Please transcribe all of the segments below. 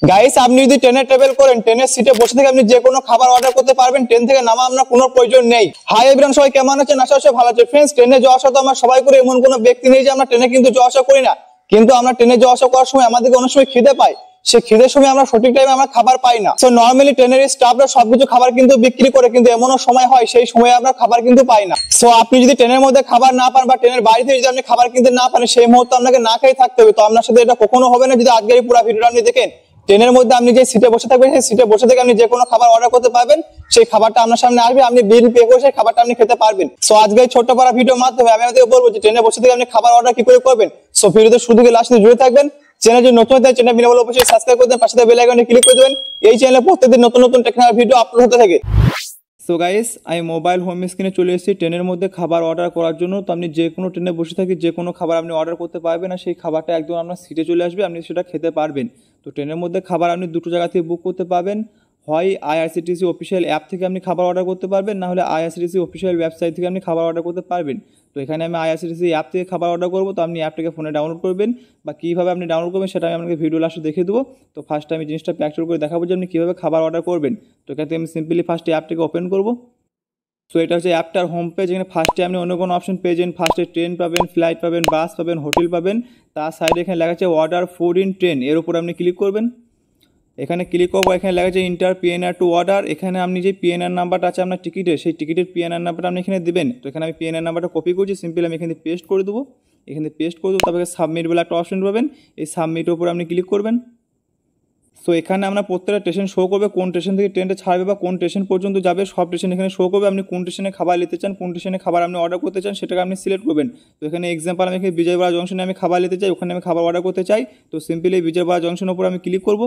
Guys, আপনি যদি ট্রেনে ট্রাভেল করেন, ট্রেনের সিটে বসে থেকে আপনি যে কোনো খাবার অর্ডার করতে পারবেন। ট্রেন থেকে নামা আপনার কোনো প্রয়োজন নেই। হাই এভরিওয়ান, সবাই কেমন আছেন? আশা করি ভালো আছেন। ফ্রেন্ডস, ট্রেনে যাওয়া আসা তো আমরা সবাই করে, এমন কোনো ব্যক্তি নেই যে আমরা ট্রেনে কিন্তু যাওয়া আসা করি না। কিন্তু আমরা ট্রেনে যাওয়া আসা করার সময় আমাদেরকে অনেক সময় খিদে পায়। সেই খিদের সময় আমরা সঠিক টাইমে আমরা খাবার পাই না। সো নরমালি ট্রেনের স্টাফরা সবকিছু খাবার কিন্তু বিক্রি করে, কিন্তু এমনও সময় হয় সেই সময় আমরা খাবার কিন্তু পাই না। সো আপনি যদি ট্রেনের মধ্যে খাবার না পান বা ট্রেনের বাইরে থেকে যদি আপনি খাবার কিনতে না পারেন, সেই মুহূর্তে আপনাকে না খেয়ে থাকতে হবে। তো আপনার সাথে এটা কখনো হবে না যদি আজকের এই পুরো ভিডিওটা আপনি দেখেন। ট্রেনের মধ্যে আপনি যে সিটে বসে থাকবেন, সেই সিটে বসে থেকে আপনি যে কোনো খাবার অর্ডার করতে পারবেন। সেই খাবারটা আপনার সামনে আসবে, আপনি বিল পে করে সেই খাবারটা আপনি খেতে পারবেন। সো আজকে এই ছোট্ট পারা ভিডিওর মাধ্যমে আমি আপনাদের বলবো যে ট্রেনে বসে থেকে আপনি খাবার অর্ডার কি করে করবেন। সো ভিডিওতে শুরু থেকে লাস্ট জুড়ে থাকবেন। চ্যানেল যদি নতুন হয়, চ্যানেল বিনা অবশ্যই সাবস্ক্রাইব করে দেন, পাশে থাকা বেল আইকনে ক্লিক করে দেবেন। এই চ্যানেলে প্রত্যেকদিন নতুন নতুন টেকনিক্যাল ভিডিও আপলোড হতে থাকে। সো গাইস, আমি মোবাইল হোম স্ক্রিনে চলে এসেছি ট্রেনের মধ্যে খাবার অর্ডার করার জন্য। তো আপনি যে কোনো ট্রেনে বসে থাকি যে কোনো খাবার আপনি অর্ডার করতে পারবেন, আর সেই খাবারটা একদম আপনার সিটে চলে আসবে, আপনি সেটা খেতে পারবেন। তো ট্রেনের মধ্যে খাবার আপনি দুটো জায়গা থেকে বুক করতে পারবেন। হয় আইআরসিটিসি অফিসিয়াল অ্যাপ থেকে আপনি খাবার অর্ডার করতে পারবেন, না হলে আইআরসিটিসি অফিসিয়াল ওয়েবসাইট থেকে আপনি খাবার অর্ডার করতে পারবেন। তো এখানে আমি আইআরসিটিসি অ্যাপ থেকে খাবার অর্ডার করবো। তো আপনি অ্যাপটাকে ফোনে ডাউনলোড করবেন, বা কীভাবে আপনি ডাউনলোড করবেন সেটা আমি আপনাকে ভিডিও লাস্টে দেখিয়ে দেবো। তো ফার্স্ট আমি জিনিসটা প্যাকচার করে দেখাবো যে আপনি কীভাবে খাবার অর্ডার করবেন। তো এখান থেকে আমি সিম্পলি ফার্স্টে অ্যাপটাকে ওপেন করবো। সো এটা হচ্ছে অ্যাপটার হোম পেজ। এখানে ফার্স্টে আপনি অন্য কোনো অপশন পেয়ে যাবেন। ফার্স্টে ট্রেন পাবেন, ফ্লাইট পাবেন, বাস পাবেন, হোটেল পাবেন। তার সাইডে এখানে লেখা আছে অর্ডার ফুড ইন ট্রেন, এর উপর আপনি ক্লিক করবেন। এখানে ক্লিক করবো, এখানে লেখা আছে ইন্টার পিএনআর টু অর্ডার। এখানে আপনি যে পিএনআর নাম্বারটা আছে আপনার টিকিটের, সেই টিকিটের পিএনআর নাম্বারটা আপনি এখানে দেবেন। তো এখানে আমি পিএনআর নাম্বারটা কপি করছি, সিম্পলি আমি এখানে পেস্ট করে দেবো। এখানে পেস্ট করে দেবো, তারপরে সাবমিট বলে একটা অপশন পাবেন। এই সাবমিটের উপর আপনি ক্লিক করবেন। সো এখানে আমরা প্রত্যেকটা স্টেশন শো করবে, কোন স্টেশন থেকে ট্রেনটা ছাড়বে বা কোন স্টেশন পর্যন্ত যাবে, সব স্টেশন এখানে শো করবে। আপনি কোন স্টেশনে খাবার নিতে চান, কোন স্টেশনে খাবার আপনি অর্ডার করতে চান, সেটাকে আপনি সিলেক্ট করবেন। তো এখানে এক্সাম্পল আমি এখানে বিজয়বাড়া জংশনে আমি খাবার নিতে চাই, ওখানে আমি খাবার অর্ডার করতে চাই। তো সিম্পলি বিজয়বাড়া জংশনের উপর আমি ক্লিক করব।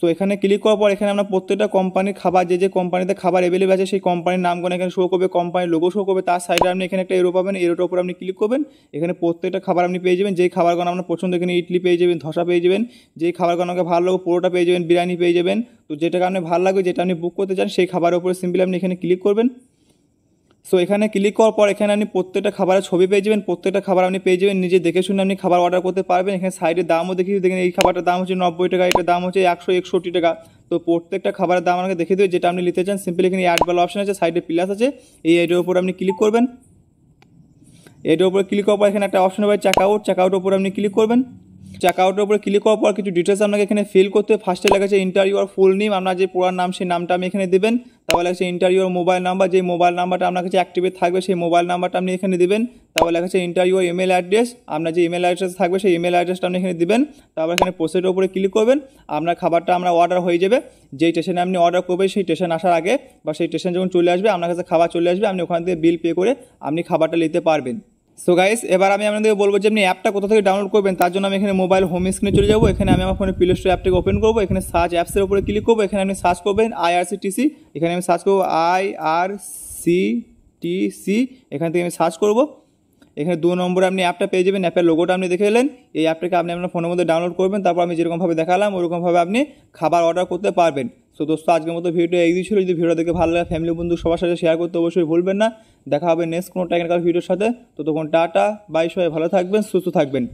সো এখানে ক্লিক করার পর এখানে আমরা প্রত্যেকটা কোম্পানির খাবার, যে কোম্পানিতে খাবার অ্যাভেলেবল আছে সেই কোম্পানির নামগুলো এখানে শো করবে, কোম্পানির লোগো শো করবে। তার সাইডে আপনি এখানে একটা এরো পাবেন, এরোটার উপর আপনি ক্লিক করবেন। এখানে প্রত্যেকটা খাবার আপনি পেয়ে যাবেন, যেই খাবারগুলো আপনার পছন্দ। এখানে ইডলি পেয়ে যাবেন, ধোসা পেয়ে যাবেন, যেই খাবারগুলো আপনাকে ভালো লাগবে, পরোটা পেয়ে যাবেন, বিরিয়ানি পেয়ে যাবেন। তো যেটাকে আপনি ভালো লাগবে, যেটা আপনি বুক করতে চান, সেই খাবারের উপরে সিম্পলি আপনি এখানে ক্লিক করবেন। সো এখানে ক্লিক করার পর এখানে আপনি প্রত্যেকটা খাবারের ছবি পেয়ে যাবেন, প্রত্যেকটা খাবার আপনি পেয়ে যাবেন। নিজে দেখে শুনে আপনি খাবার অর্ডার করতে পারবেন। এখানে সাইডে দামও দেখিয়ে দেখেন, এই খাবারটার দাম হচ্ছে 90 টাকা, এটার দাম হচ্ছে 161 টাকা। তো প্রত্যেকটা খাবারের দাম আমাকে দেখিয়ে দেবে, যেটা আপনি নিতে চান। সিম্পলি এখানে অ্যাড বলা অপশন আছে, সাইডে প্লাস আছে, এই অ্যাডের উপর আপনি ক্লিক করবেন। এটার উপরে ক্লিক করার পর এখানে একটা অপশন হবে চেকআউটের উপর আপনি ক্লিক করবেন। চেকআউটের উপরে ক্লিক করার পর কিছু ডিটেলস আপনাকে এখানে ফিল করতে হবে। ফার্স্টে লেখা আছে ইন্টার ইউর ফুল নেম, আপনার যে পুরান নাম সেই নামটা আমি এখানে দেবেন। তারপর লেখা আছে ইন্টার ইউর মোবাইল নাম্বার, যে মোবাইল নাম্বারটা আপনার কাছে অ্যাক্টিভেট থাকবে সেই মোবাইল নাম্বারটা আপনি এখানে দেবেন। তারপর লেখা আছে ইন্টার ইউর ইমেল অ্যাড্রেস, আপনার যে ইমেল অ্যাড্রেস থাকবে সেই ইমেল অ্যাড্রেসটা আপনি এখানে দেবেন। তারপর এখানে প্রসেসের উপরে ক্লিক করবেন। আপনার খাবারটা আমরা অর্ডার হয়ে যাবে। যেই স্টেশনে আপনি অর্ডার করবেন সেই স্টেশন আসার আগে বা সেই স্টেশন যখন চলে আসবে আপনার কাছে খাবার চলে আসবে, আপনি ওখান থেকে বিল পে করে আপনি খাবারটা নিতে পারবেন। সো গাইস, এবার আমি আপনাদেরকে বলবো যে আপনি অ্যাপটা কোথা থেকে ডাউনলোড করবেন। তার জন্য আমি এখানে মোবাইল হোম স্ক্রিনে চলে যাবো। এখানে আমি আমার ফোনে প্লে স্টোর অ্যাপটাকে ওপেন করবো। এখানে সার্চ অ্যাপসের উপরে ক্লিক করবো। এখানে আপনি সার্চ করবেন আইআরসিটিসি। এখানে আমি সার্চ করবো IRCTC। এখান থেকে আমি সার্চ করবো। এখানে 2 নম্বরে আপনি অ্যাপটা পেয়ে যাবেন। অ্যাপের লোগোটা আপনি দেখে এলেন। এই অ্যাপটাকে আপনি আপনার ফোনের মধ্যে ডাউনলোড করবেন। তারপর আমি যেরকমভাবে দেখালাম ওরকমভাবে আপনি খাবার অর্ডার করতে পারবেন। সো দোস্ত, আজকের মতো ভিডিওটা এই ছিল। যদি ভিডিও দেখে ভালো লাগে ফ্যামিলি বন্ধু সবার সাথে শেয়ার করতে অবশ্যই ভুলবেন না। দেখা হবে নেক্সট কোনো টেকনিক্যাল ভিডিওর সাথে। ততক্ষণ টাটা বাই, সবাই ভালো থাকবেন, সুস্থ থাকবেন।